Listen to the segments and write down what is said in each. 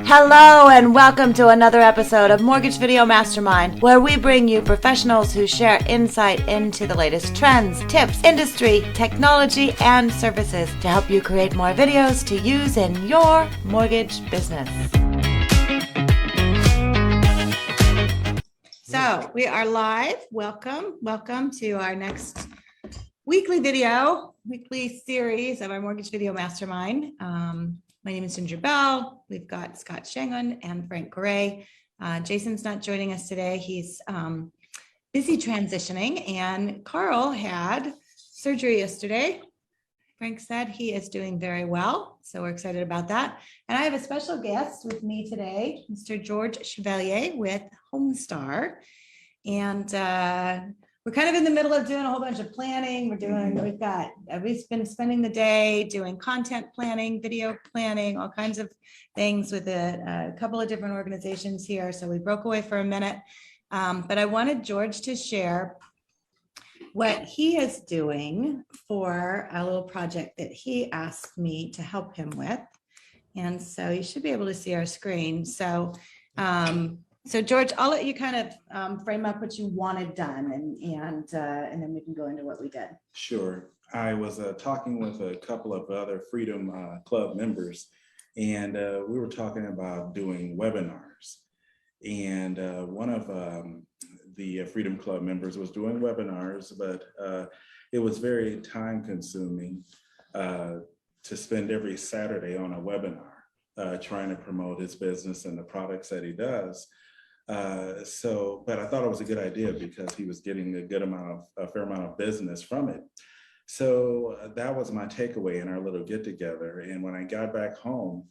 Hello and welcome to another episode of Mortgage Video Mastermind, where we bring you professionals who share insight into the latest trends, tips, industry, technology, and services to help you create more videos to use in your mortgage business. So we are live. Welcome to our next weekly series of our Mortgage Video Mastermind. My name is Ginger Bell. We've got Scott Shangon and Frank Gray. Jason's not joining us today. He's busy transitioning, and Carl had surgery yesterday. Frank said he is doing very well, so we're excited about that. And I have a special guest with me today, Mr. George Chevalier with Homestar. And we're kind of in the middle of doing a whole bunch of planning. We've been spending the day doing content planning, video planning, all kinds of things with a couple of different organizations here. So we broke away for a minute, but I wanted George to share what he is doing for a little project that he asked me to help him with. And so you should be able to see our screen. So George, I'll let you kind of frame up what you wanted done, and then we can go into what we did. Sure. I was talking with a couple of other Freedom Club members, and we were talking about doing webinars. And one of the Freedom Club members was doing webinars, but it was very time consuming to spend every Saturday on a webinar trying to promote his business and the products that he does. But I thought it was a good idea because he was getting a fair amount of business from it. So that was my takeaway in our little get together. And when I got back home,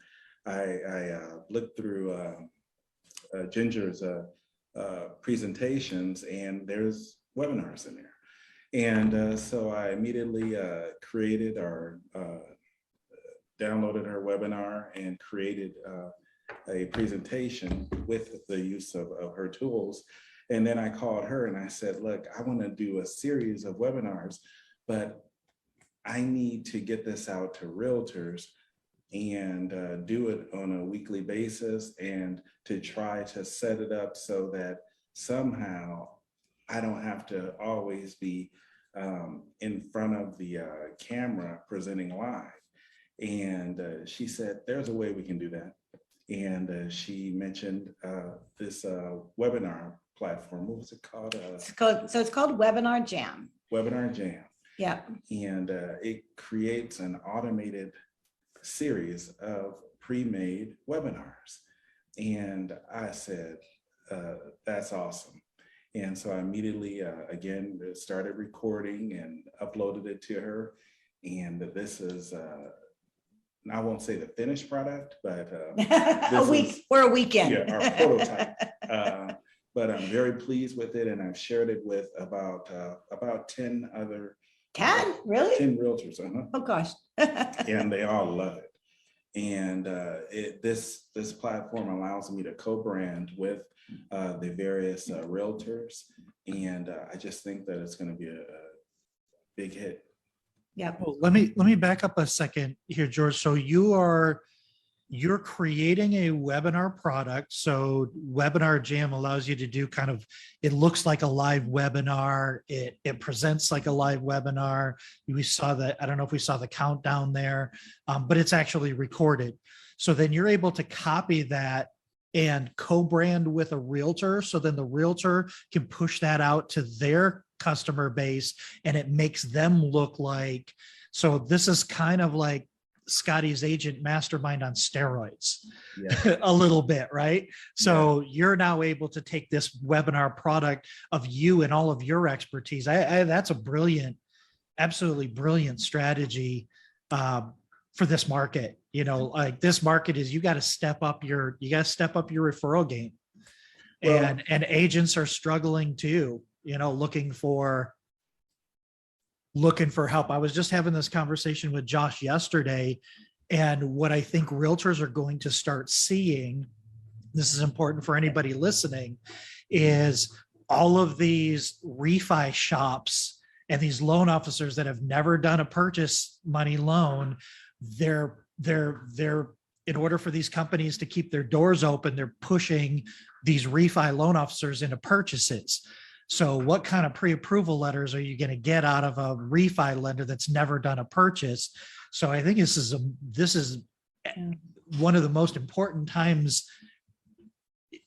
I looked through Ginger's presentations, and there's webinars in there. And so I immediately downloaded her webinar and created a presentation with the use of her tools. And then I called her and I said, look, I want to do a series of webinars, but I need to get this out to realtors and do it on a weekly basis, and to try to set it up so that somehow I don't have to always be in front of the camera presenting live. And she said, there's a way we can do that. And she mentioned this webinar platform. What was it called? It's called Webinar Jam. Webinar Jam. Yeah. And it creates an automated series of pre-made webinars. And I said, that's awesome. And so I immediately, again, started recording and uploaded it to her. And this is I won't say the finished product, but a week in. Yeah, our prototype. But I'm very pleased with it, and I've shared it with about 10 other 10 really 10 realtors. Oh gosh. And they all love it. And this platform allows me to co-brand with the various realtors, and I just think that it's going to be a big hit. Yeah. Well, let me back up a second here, George. So you're creating a webinar product. So Webinar Jam allows you to do it looks like a live webinar. It presents like a live webinar. We saw I don't know if we saw the countdown there, but it's actually recorded. So then you're able to copy that and co-brand with a realtor. So then the realtor can push that out to their customer base, and it makes them look like, so this is kind of like Scotty's Agent Mastermind on steroids. Yeah. A little bit, right? So yeah. You're now able to take this webinar product of you and all of your expertise. That's a absolutely brilliant strategy for this market. Like this market is, you got to step up your referral game. Well, and agents are struggling too, looking for help. I was just having this conversation with Josh yesterday, and what I think realtors are going to start seeing, this is important for anybody listening, is all of these refi shops and these loan officers that have never done a purchase money loan, they're in order for these companies to keep their doors open, they're pushing these refi loan officers into purchases. So what kind of pre-approval letters are you going to get out of a refi lender that's never done a purchase? So I think this is one of the most important times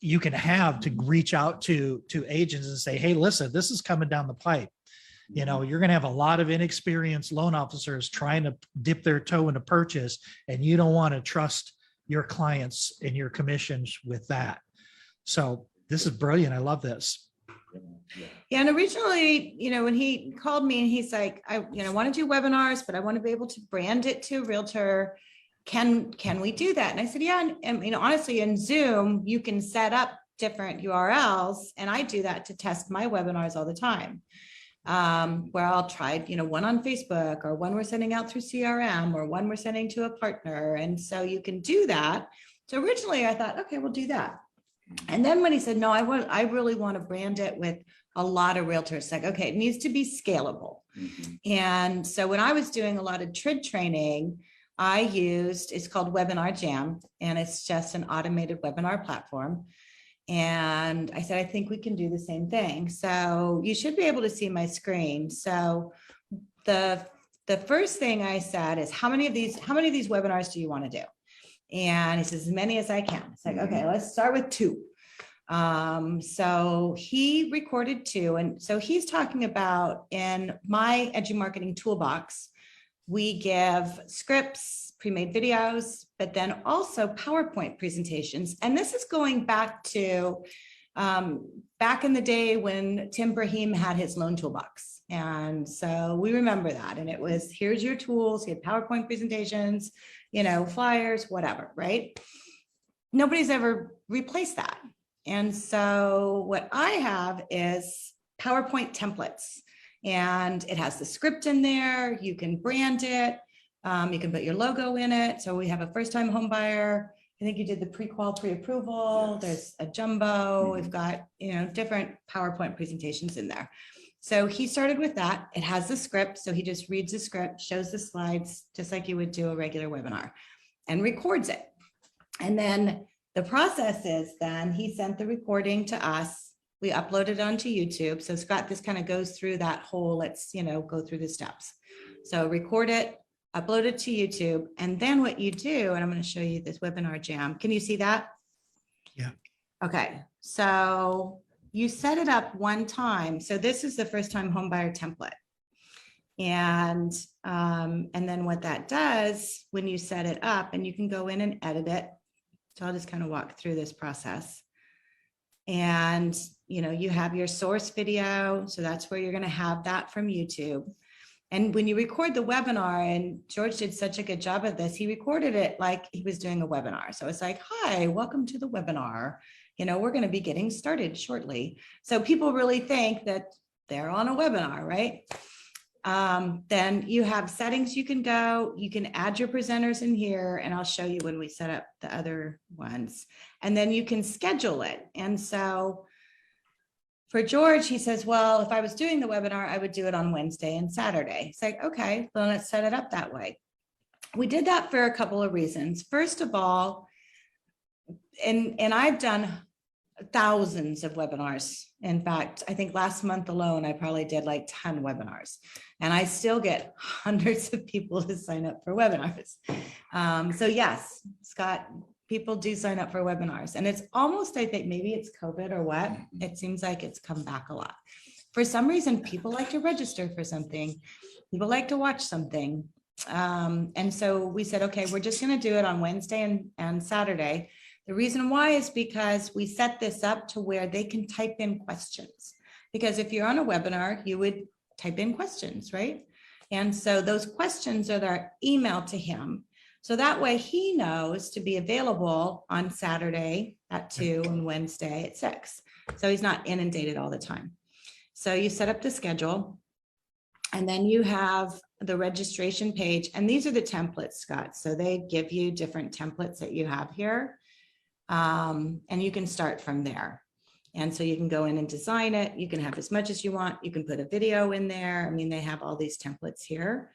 you can have to reach out to agents and say, hey, listen, this is coming down the pipe. You know, you're going to have a lot of inexperienced loan officers trying to dip their toe into purchase, and you don't want to trust your clients and your commissions with that. So this is brilliant. I love this. Yeah, and originally, you know, when he called me and he's like, I want to do webinars, but I want to be able to brand it to a realtor. Can we do that? And I said, yeah. And you know, honestly, in Zoom, you can set up different URLs, and I do that to test my webinars all the time. Where I'll try, you know, one on Facebook, or one we're sending out through CRM, or one we're sending to a partner. And so you can do that. So originally I thought, okay, we'll do that. And then when he said, no, I really want to brand it with a lot of realtors, like, okay, it needs to be scalable. And so when I was doing a lot of TRID training, it's called Webinar Jam, and it's just an automated webinar platform. And I said, I think we can do the same thing. So you should be able to see my screen. So the first thing I said is, how many of these webinars do you want to do? And he says, as many as I can. It's like, okay, let's start with 2. So he recorded 2. And so he's talking about, in my Edu Marketing Toolbox, we give scripts, pre-made videos, but then also PowerPoint presentations. And this is going back to back in the day when Tim Brahim had his loan toolbox. And so we remember that. And it was, here's your tools, he had PowerPoint presentations, you know, flyers, whatever, right? Nobody's ever replaced that. And so what I have is PowerPoint templates, and it has the script in there. You can brand it. You can put your logo in it. So we have a first-time home buyer. I think you did the pre-qual, pre-approval. Yes. There's a jumbo. We've got, you know, different PowerPoint presentations in there. So he started with that. It has the script. So he just reads the script, shows the slides, just like you would do a regular webinar, and records it. And then the process is, then he sent the recording to us. We upload it onto YouTube. So Scott, this kind of goes through that whole, let's, you know, go through the steps. So record it, upload it to YouTube. And then what you do, and I'm going to show you this Webinar Jam. Can you see that? Yeah. Okay. So you set it up one time. So this is the first time homebuyer template. And then what that does when you set it up, and you can go in and edit it. So I'll just kind of walk through this process. And, you know, you have your source video. So that's where you're going to have that from YouTube. And when you record the webinar, and George did such a good job of this, he recorded it like he was doing a webinar. So it's like, hi, welcome to the webinar. You know, we're going to be getting started shortly. So people really think that they're on a webinar, right? Then you have settings you can go, you can add your presenters in here, and I'll show you when we set up the other ones. And then you can schedule it. And so for George, he says, well, if I was doing the webinar, I would do it on Wednesday and Saturday. It's like, okay, well, let's set it up that way. We did that for a couple of reasons. First of all, and I've done thousands of webinars. In fact, I think last month alone, I probably did like 10 webinars, and I still get hundreds of people to sign up for webinars. So yes, Scott, people do sign up for webinars, and it's almost, I think maybe it's COVID or what, it seems like it's come back a lot. For some reason, people like to register for something. People like to watch something. And so we said, okay, we're just going to do it on Wednesday and Saturday. The reason why is because we set this up to where they can type in questions. Because if you're on a webinar, you would type in questions, right? And so those questions are their email to him. So that way he knows to be available on Saturday at 2 and Wednesday at 6. So he's not inundated all the time. So you set up the schedule, and then you have the registration page. And these are the templates, Scott. So they give you different templates that you have here. And you can start from there. And so you can go in and design it. You can have as much as you want. You can put a video in there. I mean, they have all these templates here.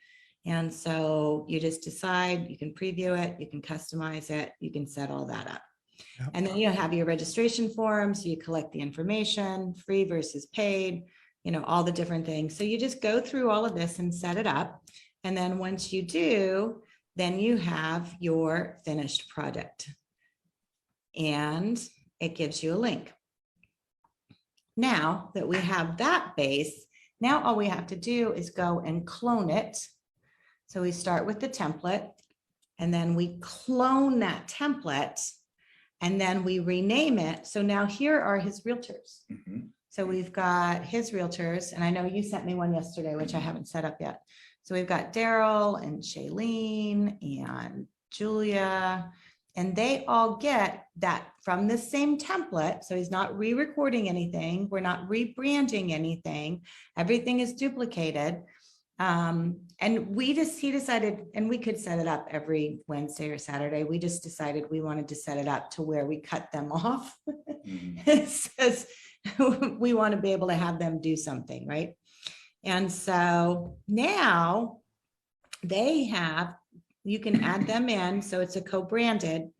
And so you just decide, you can preview it, you can customize it, you can set all that up. Yep. And then you have your registration forms, you collect the information, free versus paid, all the different things. So you just go through all of this and set it up. And then once you do, then you have your finished product. And it gives you a link. Now that we have that base, now all we have to do is go and clone it. So we start with the template, and then we clone that template, and then we rename it. So now here are his realtors. Mhm. So we've got his realtors, and I know you sent me one yesterday, which I haven't set up yet. So we've got Daryl and Shailene and Julia, and they all get that from the same template. So he's not re-recording anything. We're not rebranding anything. Everything is duplicated. And he decided, and we could set it up every Wednesday or Saturday. We just decided we wanted to set it up to where we cut them off. Mhm. It says we want to be able to have them do something, right? And so now you can add them in. So it's a co-branded.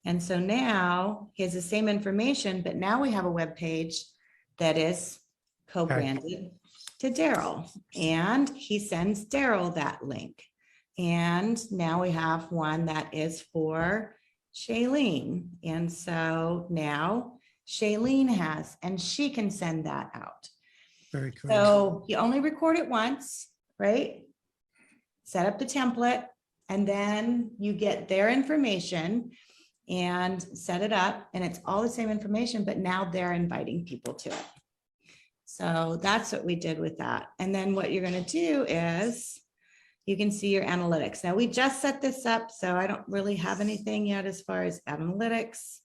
And so now he has the same information, but now we have a web page that is co-branded to Daryl, and he sends Daryl that link. And now we have one that is for Shailene. And so now Shailene has, and she can send that out. Very cool. So you only record it once, right? Set up the template, and then you get their information and set it up, and it's all the same information, but now they're inviting people to it. So that's what we did with that. And then what you're going to do is you can see your analytics. Now we just set this up, so I don't really have anything yet as far as analytics.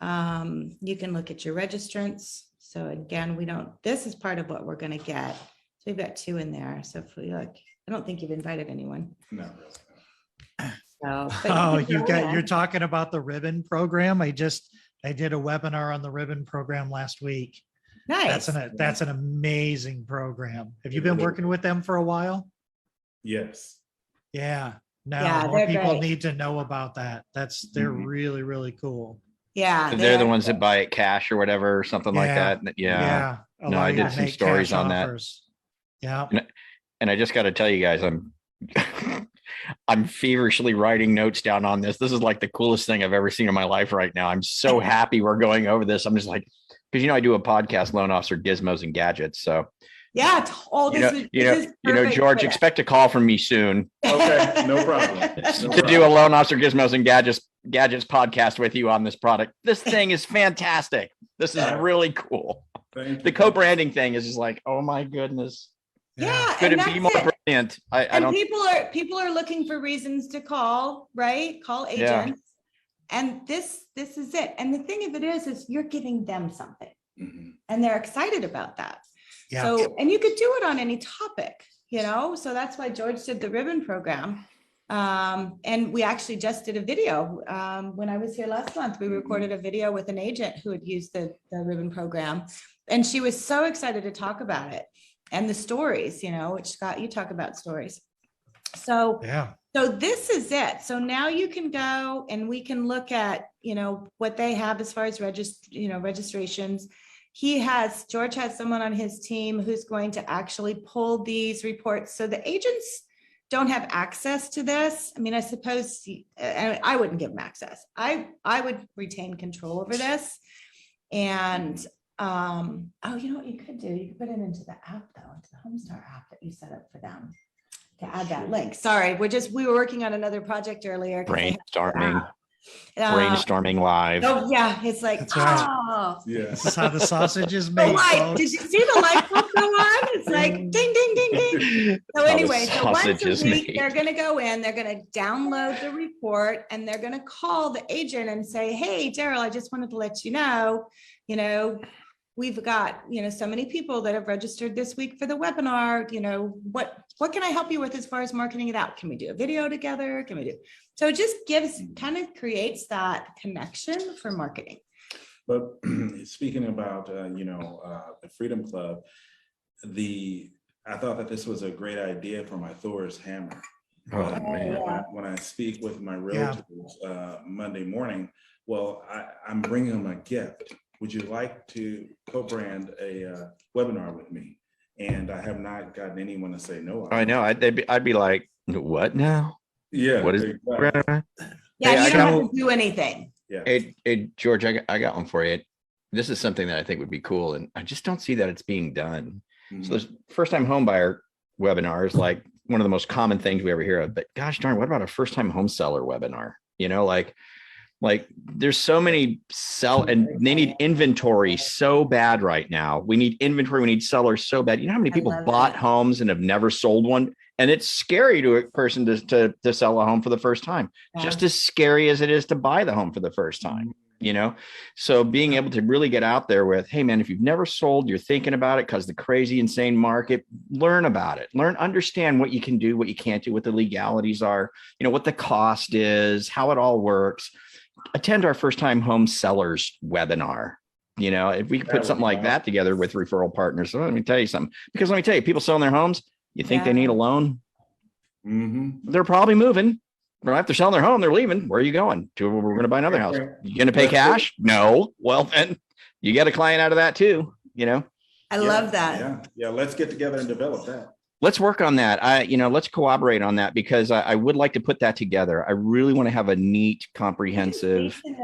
You can look at your registrants. So again, this is part of what we're going to get. So we've got 2 in there. So if we look, I don't think you've invited anyone. No. So, Oh, you're talking about the ribbon program. I did a webinar on the ribbon program last week. nice. That's an amazing program. Have you been working with them for a while? Yes. Yeah. Now Yeah, more they're people great. need to know about that. They're Mhm. really, really cool. Yeah. They're the are ones that buy it cash or whatever, or something like Yeah. that. Yeah. Yeah. No, allow I you to did some make stories cash on that. offers. Yeah. And I just got to tell you guys, I'm feverishly writing notes down on this. This is like the coolest thing I've ever seen in my life right now. I'm so happy we're going over this. I'm just like, because I do a podcast, Loan Officer Gizmos and Gadgets. So Yeah. This is perfect George, for expect a call from me soon Okay, no problem. to do a Loan Officer Gizmos and Gadgets podcast with you on this product. This thing is fantastic. This is really cool. Thank you. The co-branding thing is just like, oh my goodness. Yeah. Could and it be that's more brilliant? I And don't. people are looking for reasons to call, right? Call agents. And this is it. And the thing of it is you're giving them something, Mhm. and they're excited about that. Yeah. So, and you could do it on any topic, so that's why George did the ribbon program. And we actually just did a video. When I was here last month, we recorded a video with an agent who had used the ribbon program, and she was so excited to talk about it and the stories, which Scott, you talk about stories. So, Yeah. so this is it. So now you can go and we can look at, what they have as far as registrations. George has someone on his team who's going to actually pull these reports. So the agents don't have access to this. I mean, I suppose I wouldn't give them access. I would retain control over this. And you know what you could do? You could put it into the app though, into the Homestar app that you set up for them to add that link. Sorry, we were working on another project earlier. Brainstorming live. Oh yeah, it's like, That's right. oh. Yeah. This is how the sausage is The made. light, did you see the light bulb go on? It's like ding, ding, ding, ding. So How the anyway, so once sausage a is week, made. they're gonna go in, they're gonna download the report, and they're gonna call the agent and say, hey, Daryl, I just wanted to let you know, we've got, so many people that have registered this week for the webinar, what can I help you with as far as marketing it out? Can we do a video together? So it just kind of creates that connection for marketing. But speaking about, the Freedom Club, I thought that this was a great idea for my Thor's hammer. Oh, But man. when I speak with my Yeah. realtors Monday morning, well, I'm bringing them a gift. Would you like to co-brand a webinar with me? And I have not gotten anyone to say no. I know. I'd be like, what now? Yeah, What is exactly. Yeah, Hey, you I don't have got- to do anything. Yeah. Hey, George, I got one for you. This is something that I think would be cool, and I just don't see that it's being done. Mhm. So there's first-time home buyer webinars, like one of the most common things we ever hear of. But gosh darn, what about a first-time home seller webinar? You know, like there's so many and they need inventory so bad right now. We need inventory. We need sellers so bad. You know how many I people love bought that. homes and have never sold one? And it's scary to a person to sell a home for the first time, just Yeah. as scary as it is to buy the home for the first time, you know? So being able to really get out there with, hey man, if you've never sold, you're thinking about it because the crazy, insane market, learn about it, understand what you can do, what you can't do, what the legalities are, you know, what the cost is, how it all works. Attend our first time home sellers webinar. You know, if we could put something like that together with referral partners, so let me tell you something, because let me tell you, people selling their homes, you think they Yeah. need a loan? Mm-hmm. They're probably moving. Right? If they're selling their home, they're leaving. Where are you going? We're going to buy another house. You going to pay cash? No. Well, then you get a client out of that too, you know? I love that. Yeah. Let's get together and develop that. Let's work on that. Let's cooperate on that, because I would like to put that together. I really want to have a neat, comprehensive. I just need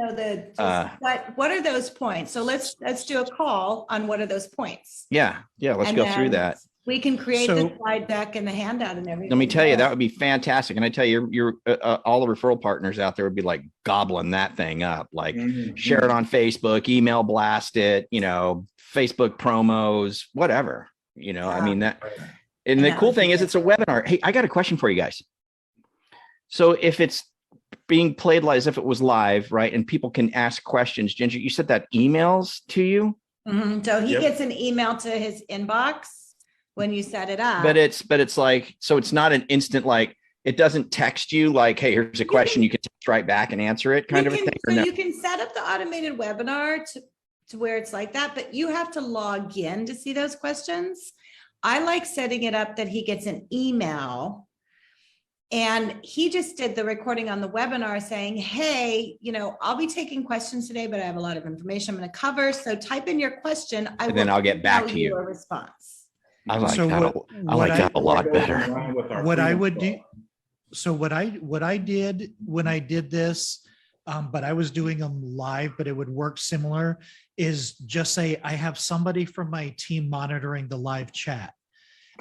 to know what are those points? So let's do a call on what are those points. Yeah. Let's And go through then that. We can create the So- slide deck and the handout and everything. Let me tell you, that would be fantastic. And I tell you, you're all the referral partners out there would be like gobbling that thing up, like Mhm. share it on Facebook, email blast it, you know, Facebook promos, whatever, you know, I mean that. And the that cool would be thing is good. it's a webinar. Hey, I got a question for you guys. So if it's being played as if it was live, right? And people can ask questions. Ginger, you said that emails to you, Mhm. So he Yep. gets an email to his inbox when you set it up. but it's like, so it's not an instant, like it doesn't text you like, hey, here's a question. You can text right back and answer it kind of a thing. Or So no? you can set up the automated webinar to where it's like that, but you have to log in to see those questions. I like setting it up that he gets an email. And he just did the recording on the webinar saying, hey, I'll be taking questions today, but I have a lot of information I'm going to cover. So type in your question. And then I'll get back email to you. a response. I like So that. I like that a lot better. What I would do, so what I did when I did this, but I was doing them live, but it would work similar, is just say, I have somebody from my team monitoring the live chat.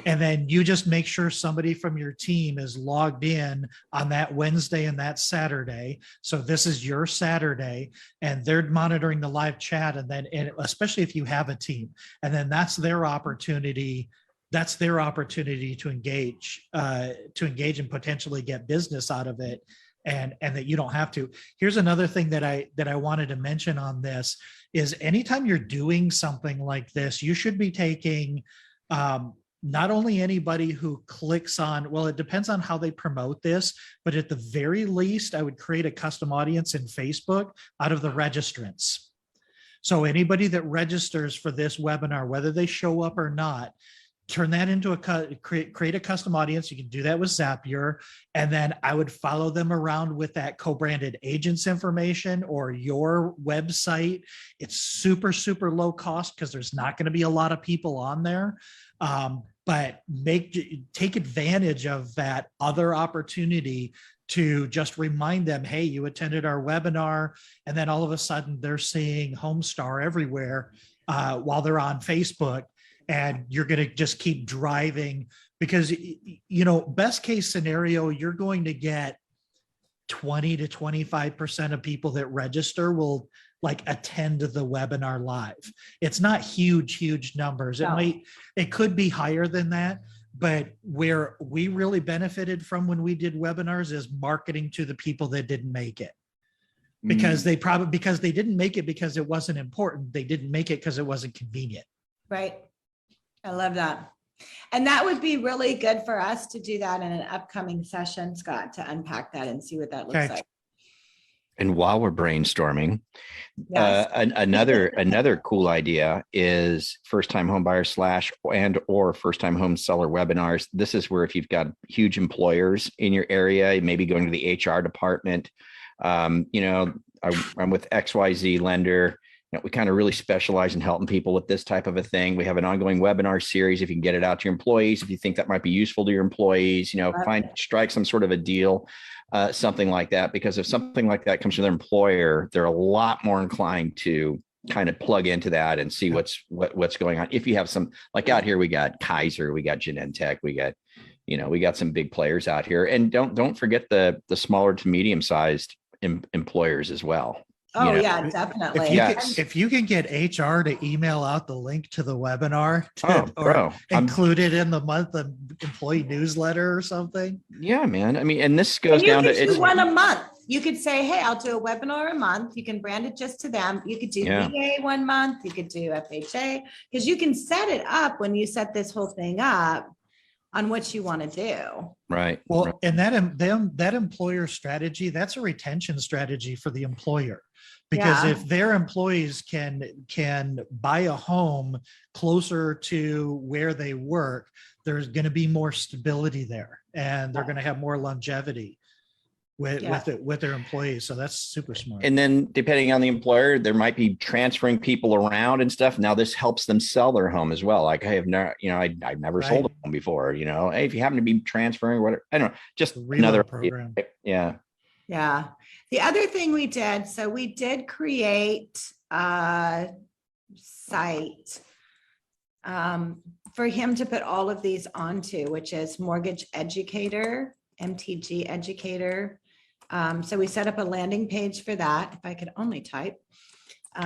And then you just make sure somebody from your team is logged in on that Wednesday and that Saturday. So this is your Saturday and they're monitoring the live chat. And especially if you have a team, and then that's their opportunity. That's their opportunity to engage and potentially get business out of it. And that you don't have to. Here's another thing that I wanted to mention on this is anytime you're doing something like this, you should be taking, not only anybody who clicks on, well, it depends on how they promote this, but at the very least, I would create a custom audience in Facebook out of the registrants. So anybody that registers for this webinar, whether they show up or not, turn that into create a custom audience. You can do that with Zapier. And then I would follow them around with that co-branded agents information or your website. It's super, super low cost because there's not going to be a lot of people on there. But take advantage of that other opportunity to just remind them, hey, you attended our webinar. And then all of a sudden they're seeing Homestar everywhere while they're on Facebook. And you're going to just keep driving because, best case scenario, you're going to get 20 to 25% of people that register will attend the webinar live. It's not huge numbers. No. It could be higher than that, but where we really benefited from when we did webinars is marketing to the people that didn't make it. Because they didn't make it because it wasn't important. They didn't make it because it wasn't convenient. Right. I love that. And that would be really good for us to do that in an upcoming session, Scott, to unpack that and see what that looks Okay. like. And while we're brainstorming, Yes. another cool idea is first time home buyer slash and or first time home seller webinars. This is where if you've got huge employers in your area, maybe going to the HR department, I'm with XYZ lender. We kind of really specialize in helping people with this type of a thing. We have an ongoing webinar series. If you can get it out to your employees, if you think that might be useful to your employees, strike some sort of a deal, something like that. Because if something like that comes from their employer, they're a lot more inclined to kind of plug into that and see what's going on. If you have some, like out here, we got Kaiser, we got Genentech, we got some big players out here. And don't forget the smaller to medium sized employers as well. Oh, yeah, definitely. If you can get HR to email out the link to the webinar or include it in the month of employee newsletter or something. Yeah, man. I mean, and this goes down to it's one a month. You could say, hey, I'll do a webinar a month. You can brand it just to them. You could do VA 1 month. You could do FHA, because you can set it up when you set this whole thing up on what you want to do. Right. Well, right. and that employer strategy, that's a retention strategy for the employer. Because if their employees can buy a home closer to where they work, there's going to be more stability there, and they're going to have more longevity with their employees. So that's super smart. And then depending on the employer, there might be transferring people around and stuff. Now this helps them sell their home as well. Like I have never, I've never sold a home before. Hey, if you happen to be transferring, whatever, I don't know, just another program. Yeah. Yeah. The other thing we did, so we did create a site for him to put all of these onto, which is Mortgage Educator, MTG Educator. So we set up a landing page for that. If I could only type. See,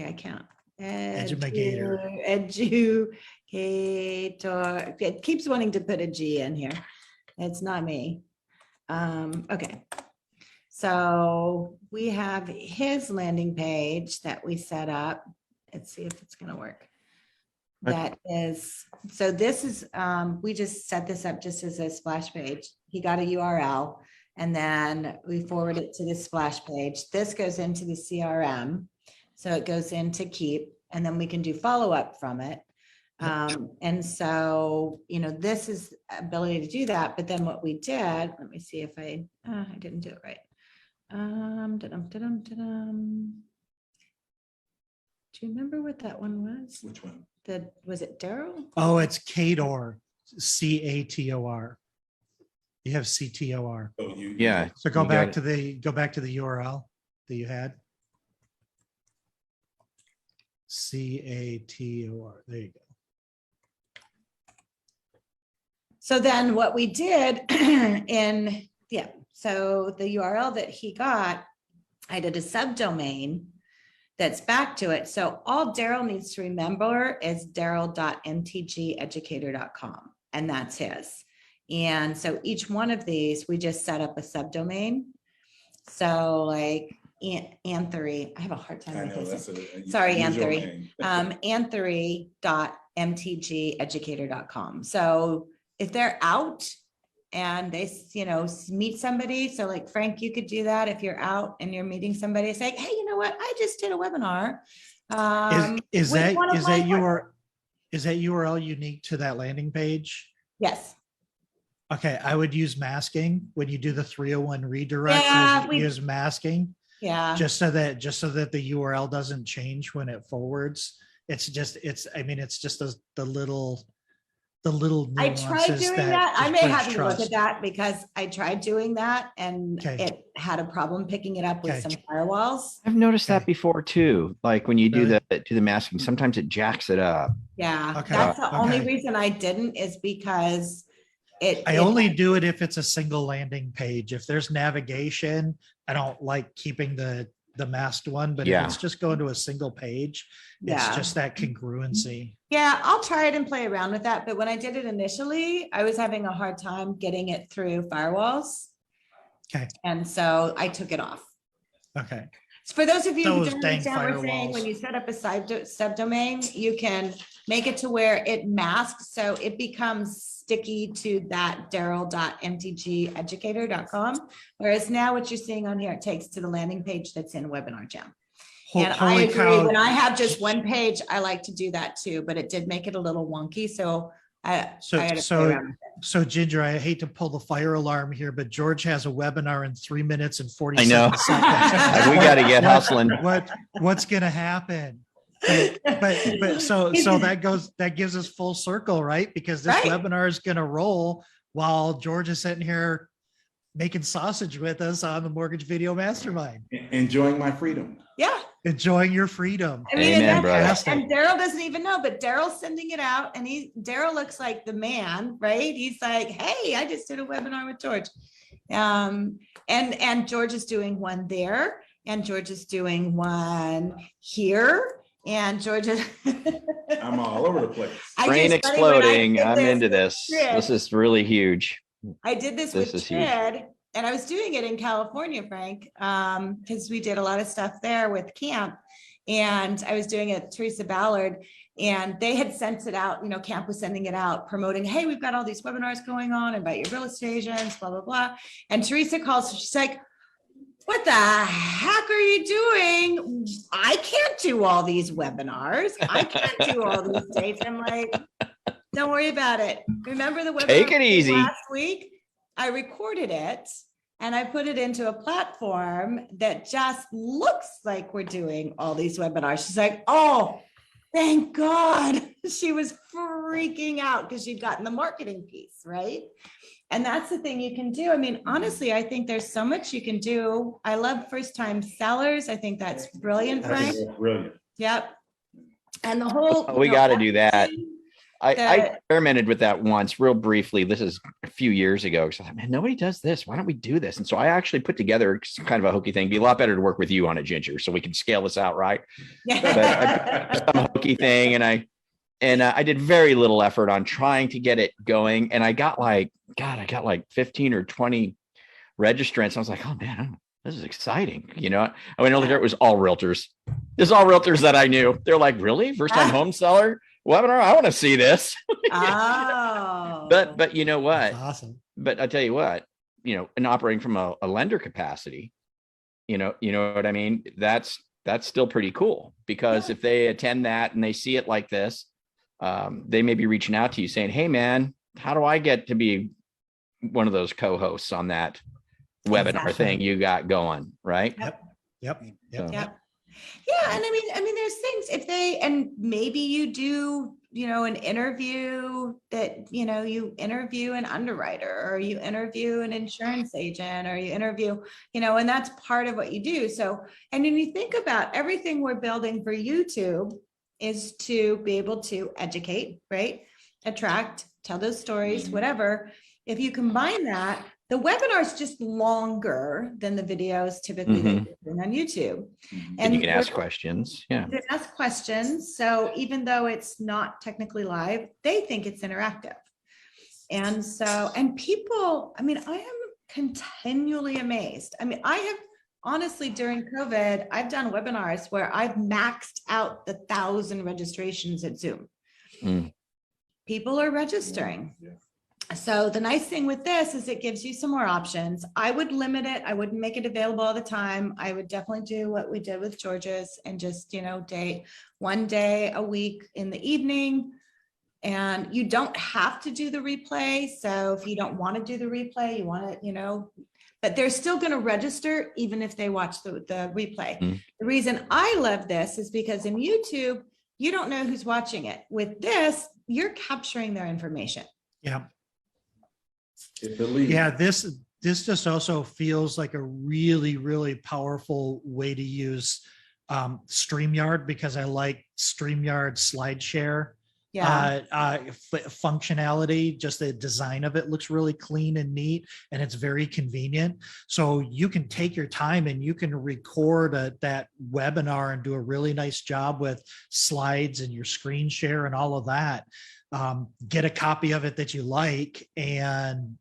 I can't. Educator. It keeps wanting to put a G in here. It's not me. Okay. So we have his landing page that we set up. Let's see if it's going to work. That is, so this is, we just set this up just as a splash page. He got a URL and then we forward it to the splash page. This goes into the CRM. So it goes into Keep, and then we can do follow-up from it. And so, this is ability to do that. But then what we did, let me see if I didn't do it right. Do you remember what that one was? Which one? Was it Daryl? Oh, it's Cator, CATOR. You have CTOR. Oh, yeah. So go back to the URL that you had. CATOR. There you go. So then what we did so the URL that he got, I did a subdomain that's back to it. So all Daryl needs to remember is daryl.mtgeducator.com, and that's his. And so each one of these, we just set up a subdomain. So like Anthony, I have a hard time with this. Sorry, Anthony. Anthony.mtgeducator.com. So if they're out and they, meet somebody, so like Frank, you could do that if you're out and you're meeting somebody, say, hey, you know what? I just did a webinar. Is that URL unique to that landing page? Yes. Okay, I would use masking when you do the 301 redirect. Use masking. Yeah. Just so that the URL doesn't change when it forwards. It's just the little I tried doing that. I may have to look trust. at that because I tried doing that and it had a problem picking it up with some firewalls. I've noticed that before too. Like when you do the masking, sometimes it jacks it up. Yeah, that's the only reason I didn't is because I only do it if it's a single landing page. If there's navigation, I don't like keeping the masked one, but if it's just going to a single page, it's just that congruency. Yeah, I'll try it and play around with that. But when I did it initially, I was having a hard time getting it through firewalls. Okay. And so I took it off. Okay. For those of you who Those don't dang understand, we're saying when firewalls. you set up a subdomain, you can make it to where it masks, so it becomes sticky to that daryl.mtgeducator.com. Whereas now what you're seeing on here, it takes to the landing page that's in Webinar Jam. And I Holy agree, cow. when I have just one page, I like to do that too, but it did make it a little wonky, so I gotta play around with it. So Ginger, I hate to pull the fire alarm here, but George has a webinar in 3 minutes and I know. 47 seconds. We got to get hustling. What's gonna happen? But so that gives us full circle, right? Because this Right. webinar is gonna roll while George is sitting here making sausage with us on the Mortgage Video Mastermind, Enjoying my freedom. Yeah. enjoying your freedom. I mean, Amen, and, brother. and Daryl doesn't even know, but Daryl's sending it out, and Daryl looks like the man, right? He's like, "Hey, I just did a webinar with George," and George is doing one there, and George is doing one here, and George is. I'm all over the place. Brain exploding. I'm into with this. Trid. This is really huge. I did this This with is huge. Trid, and I was doing it in California, Frank, because we did a lot of stuff there with camp. And I was doing it with Teresa Ballard, and they had sent it out, camp was sending it out, promoting, hey, we've got all these webinars going on about your real estate agents, blah, blah, blah. And Teresa calls, she's like, what the heck are you doing? I can't do all these webinars. I can't do all these dates. I'm like, don't worry about it. Remember the webinar Take it easy. last week? I recorded it and I put it into a platform that just looks like we're doing all these webinars. She's like, oh, thank God. She was freaking out because she'd gotten the marketing piece, right? And that's the thing you can do. I mean, honestly, I think there's so much you can do. I love first-time sellers. I think that's brilliant, I think Frank. that's brilliant. Yep. And the whole. We got to do that. I The- experimented with that once real briefly. This is a few years ago. So I thought, man, nobody does this. Why don't we do this? And so I actually put together some kind of a hokey thing. It'd be a lot better to work with you on it, Ginger, so we can scale this out, right? Some hokey thing. And I did very little effort on trying to get it going. And I got like 15 or 20 registrants. I was like, oh man, this is exciting. I went over there, it was all realtors. It's all realtors that I knew. They're like, really? First time home seller webinar? I want to see this. Oh. But you know what? That's awesome. But I tell you what, and operating from a lender capacity, you know what I mean? That's still pretty cool, because if they attend that and they see it like this, they may be reaching out to you saying, hey man, how do I get to be one of those co-hosts on that webinar Exactly. thing you got going, right? Yep. So- Yep. Yeah. And I mean, there's things and maybe you do, an interview that, you interview an underwriter, or you interview an insurance agent, or you interview, and that's part of what you do. So, and when you think about everything we're building for YouTube is to be able to educate, right? Attract, tell those stories, whatever. If you combine that, the webinar is just longer than the videos typically that you're doing on YouTube. And you can ask questions. Yeah. You can ask questions. So even though it's not technically live, they think it's interactive. And people, I mean, I am continually amazed. I mean, I have honestly, during COVID, I've done webinars where I've maxed out the 1,000 registrations at Zoom. Mm. People are registering. Yeah. So the nice thing with this is it gives you some more options. I would limit it. I wouldn't make it available all the time. I would definitely do what we did with George's and just, date one day a week in the evening. And you don't have to do the replay. So if you don't want to do the replay, you want to, but they're still going to register even if they watch the replay. Mm. The reason I love this is because in YouTube, you don't know who's watching it. With this, you're capturing their information. Yeah. It believes. Yeah, this just also feels like a really, really powerful way to use StreamYard, because I like StreamYard slide share Yeah. functionality. Just the design of it looks really clean and neat, and it's very convenient. So you can take your time and you can record that webinar and do a really nice job with slides and your screen share and all of that. Get a copy of it that you like and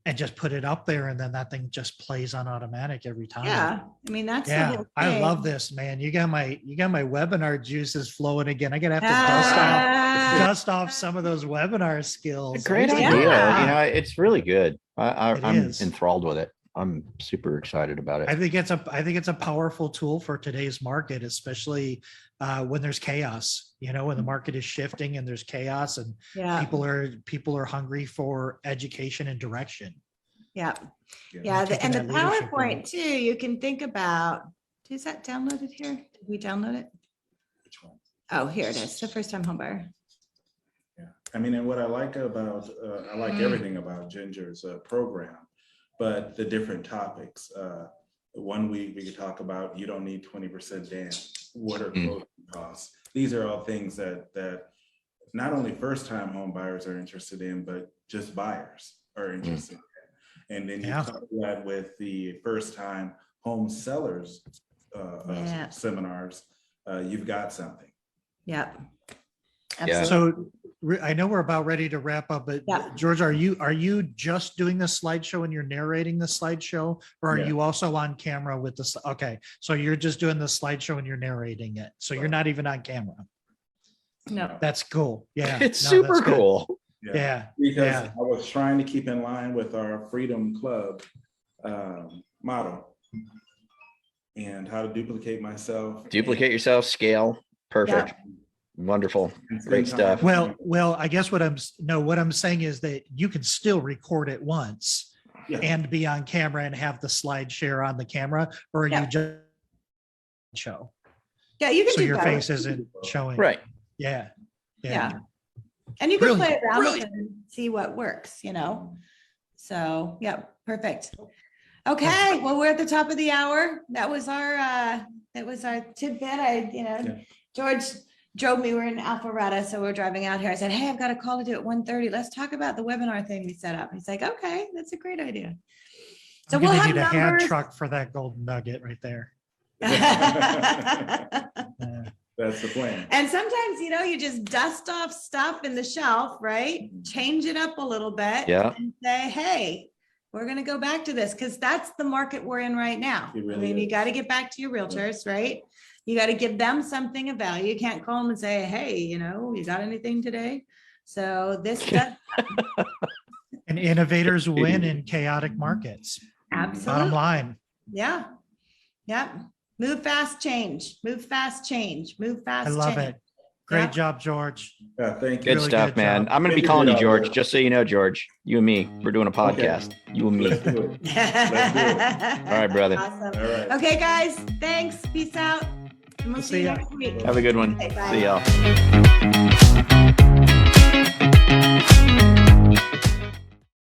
and just put it up there, and then that thing just plays on automatic every time. Yeah, I mean, that's the Yeah, whole I thing. love this, man. You got my webinar juices flowing again. I'm gonna have to dust off some of those webinar skills. Great I used to- idea. Yeah. You know, it's really good. It I'm is. enthralled with it. I'm super excited about I it. think it's a powerful tool for today's market, especially when there's chaos. You know, when the market is shifting and there's chaos, and Yeah, people are hungry for education and direction. yeah, Yeah. yeah. taking And the that leadership role. PowerPoint too, you can think about, is that downloaded here? Did we download it? Which one? Oh, here it is. The first time home buyer. Yeah, I mean, and what I like about, I like everything about Ginger's program, but the different topics. 1 week we could talk about, you don't need 20% down. What are closing costs? These are all things that not only first-time home buyers are interested in, but just buyers are interested in. And then you Yeah. couple that with the first-time home sellers Yeah. seminars, you've got something. Yep. Yeah. Absolutely. So I know we're about ready to wrap up, but Yeah. George, are you just doing the slideshow and you're narrating the slideshow, or are Yeah. you also on camera with this? Okay, so you're just doing the slideshow and you're narrating it. So you're not even on camera. No. That's cool. Yeah. It's no, super that's good. cool. Yeah. Because Yeah. I was trying to keep in line with our Freedom Club motto and how to duplicate myself. Duplicate yourself, scale. Perfect. Wonderful. and Great spend time stuff. Well, I guess what I'm saying is that you can still record it once Yeah. and be on camera and have the slide share on the camera, or Yeah. you just show. Yeah, you can So do your both. face isn't showing. Right. Yeah. Yeah. And you can play Brilliant, around with brilliant. it and see what works, you know? So, yeah, perfect. Okay, well, we're at the top of the hour. That was our tidbit. Yeah. George drove me, we're in Alpharetta, so we're driving out here. I said, hey, I've got a call to do at 1:30. Let's talk about the webinar thing we set up. He's like, okay, that's a great idea. So I'm we'll gonna have need a hand numbers. truck for that golden nugget right there. That's the plan. And sometimes, you just dust off stuff in the shelf, right? Change it up a little bit. Yeah. And say, hey, we're going to go back to this, because that's the market we're in right now. It I really mean, you is. got to get back to your realtors, right? You got to give them something of value. You can't call them and say, hey, you got anything today? So this does And innovators win in chaotic markets. Bottom absolutely. line. Yeah. Yep. Move fast, change. Move fast, change. Move fast. I love change. it. Great Yeah. job, George. Yeah, thank you. Good Really stuff, good man. job. I'm going to be Thank you calling for you, all George, that. just so you know, George. You and me, we're doing a podcast. You and me. Let's do it. Let's do it. All right, brother. Awesome. All right. Okay, guys, thanks. Peace out. And we'll We'll see see you ya. next week. Have a good one. Okay, bye. See y'all.